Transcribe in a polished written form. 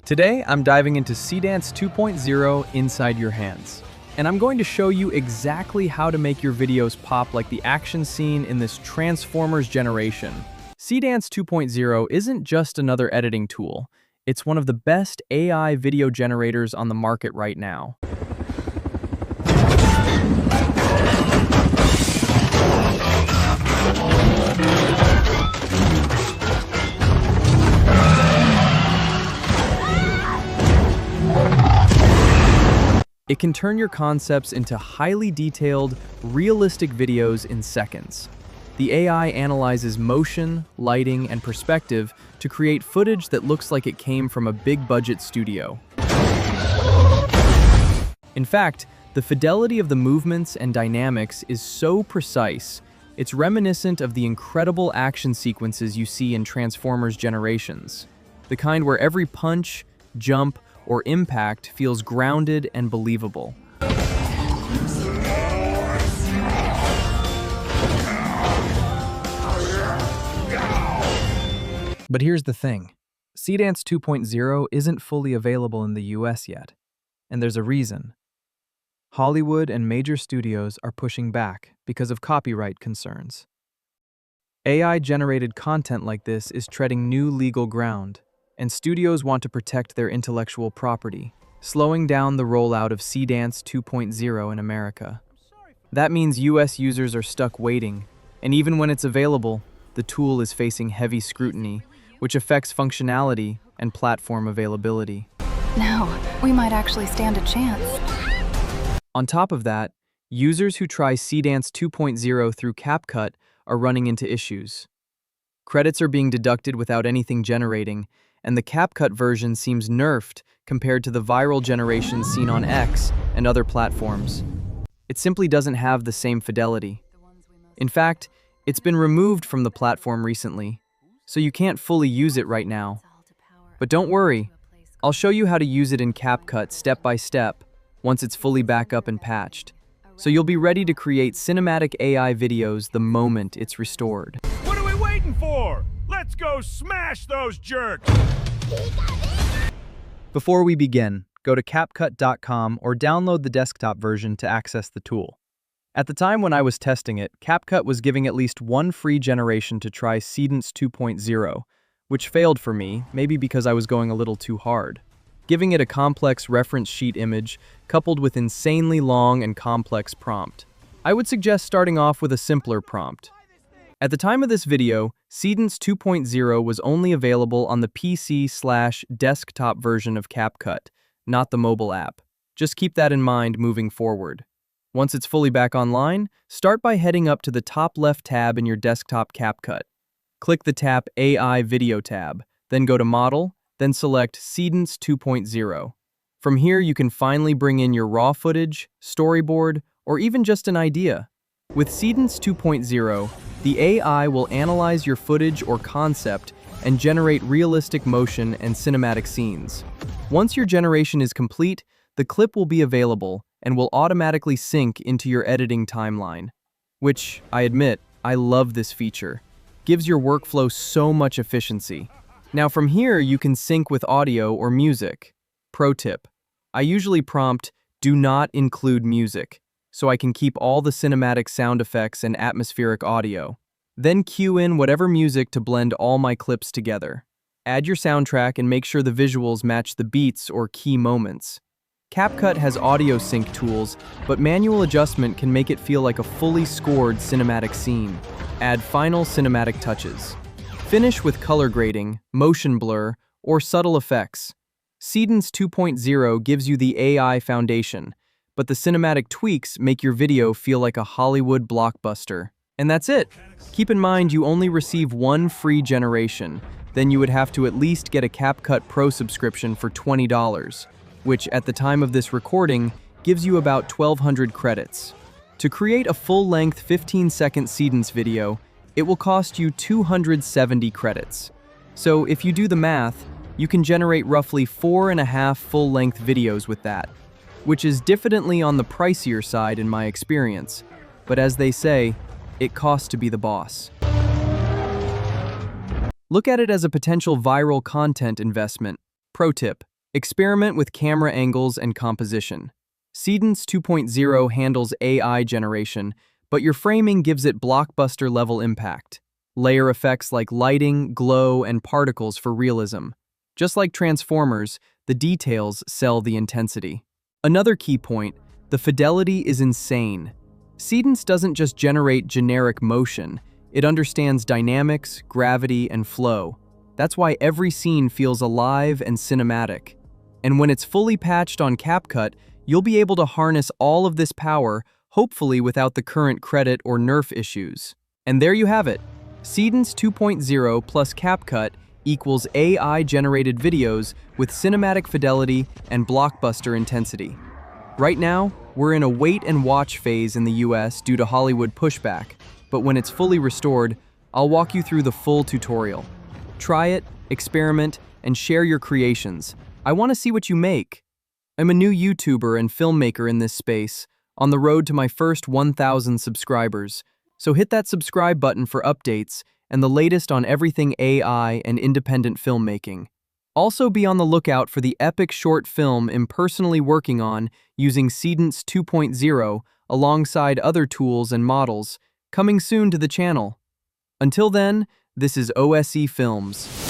Today, I'm diving into Seedance 2.0 inside your hands. And I'm going to show you exactly how to make your videos pop like the action scene in this Transformers generation. Seedance 2.0 isn't just another editing tool. It's one of the best AI video generators on the market right now. It can turn your concepts into highly detailed, realistic videos in seconds. The AI analyzes motion, lighting, and perspective to create footage that looks like it came from a big-budget studio. In fact, the fidelity of the movements and dynamics is so precise, it's reminiscent of the incredible action sequences you see in Transformers generations. The kind where every punch, jump, or impact feels grounded and believable. But here's the thing. Seedance 2.0 isn't fully available in the US yet, and there's a reason. Hollywood and major studios are pushing back because of copyright concerns. AI-generated content like this is treading new legal ground, and studios want to protect their intellectual property, slowing down the rollout of Seedance 2.0 in America. That means US users are stuck waiting, and even when it's available, the tool is facing heavy scrutiny, which affects functionality and platform availability. No, we might actually stand a chance. On top of that, users who try Seedance 2.0 through CapCut are running into issues. Credits are being deducted without anything generating, and the CapCut version seems nerfed compared to the viral generation seen on X and other platforms. It simply doesn't have the same fidelity. In fact, it's been removed from the platform recently, so you can't fully use it right now. But don't worry, I'll show you how to use it in CapCut step by step once it's fully back up and patched, so you'll be ready to create cinematic AI videos the moment it's restored. What are we waiting for? Let's go smash those jerks! Before we begin, go to CapCut.com or download the desktop version to access the tool. At the time when I was testing it, CapCut was giving at least one free generation to try Seedance 2.0, which failed for me, maybe because I was going a little too hard. Giving it a complex reference sheet image coupled with insanely long and complex prompt. I would suggest starting off with a simpler prompt. At the time of this video, Seedance 2.0 was only available on the PC/desktop version of CapCut, not the mobile app. Just keep that in mind moving forward. Once it's fully back online, start by heading up to the top left tab in your desktop CapCut. Click the Tap AI Video tab, then go to Model, then select Seedance 2.0. From here, you can finally bring in your raw footage, storyboard, or even just an idea. With Seedance 2.0, the AI will analyze your footage or concept and generate realistic motion and cinematic scenes. Once your generation is complete, the clip will be available and will automatically sync into your editing timeline. Which, I admit, I love this feature. Gives your workflow so much efficiency. Now from here, you can sync with audio or music. Pro tip: I usually prompt, "Do not include music," so I can keep all the cinematic sound effects and atmospheric audio. Then cue in whatever music to blend all my clips together. Add your soundtrack and make sure the visuals match the beats or key moments. CapCut has audio sync tools, but manual adjustment can make it feel like a fully scored cinematic scene. Add final cinematic touches. Finish with color grading, motion blur, or subtle effects. Seedance 2.0 gives you the AI foundation, but the cinematic tweaks make your video feel like a Hollywood blockbuster. And that's it. Keep in mind you only receive one free generation, then you would have to at least get a CapCut Pro subscription for $20, which at the time of this recording gives you about 1,200 credits. To create a full-length 15-second Seedance video, it will cost you 270 credits. So if you do the math, you can generate roughly 4.5 full-length videos with that, which is diffidently on the pricier side in my experience. But as they say, it costs to be the boss. Look at it as a potential viral content investment. Pro tip: Experiment with camera angles and composition. Seedance 2.0 handles AI generation, but your framing gives it blockbuster-level impact. Layer effects like lighting, glow, and particles for realism. Just like Transformers, the details sell the intensity. Another key point, the fidelity is insane. Seedance doesn't just generate generic motion, it understands dynamics, gravity, and flow. That's why every scene feels alive and cinematic. And when it's fully patched on CapCut, you'll be able to harness all of this power, hopefully without the current credit or nerf issues. And there you have it. Seedance 2.0 plus CapCut equals AI-generated videos with cinematic fidelity and blockbuster intensity. Right now, we're in a wait-and-watch phase in the US due to Hollywood pushback, but when it's fully restored, I'll walk you through the full tutorial. Try it, experiment, and share your creations. I want to see what you make. I'm a new YouTuber and filmmaker in this space, on the road to my first 1,000 subscribers, so hit that subscribe button for updates and the latest on everything AI and independent filmmaking. Also be on the lookout for the epic short film I'm personally working on using Seedance 2.0 alongside other tools and models, coming soon to the channel. Until then, this is OSE Films.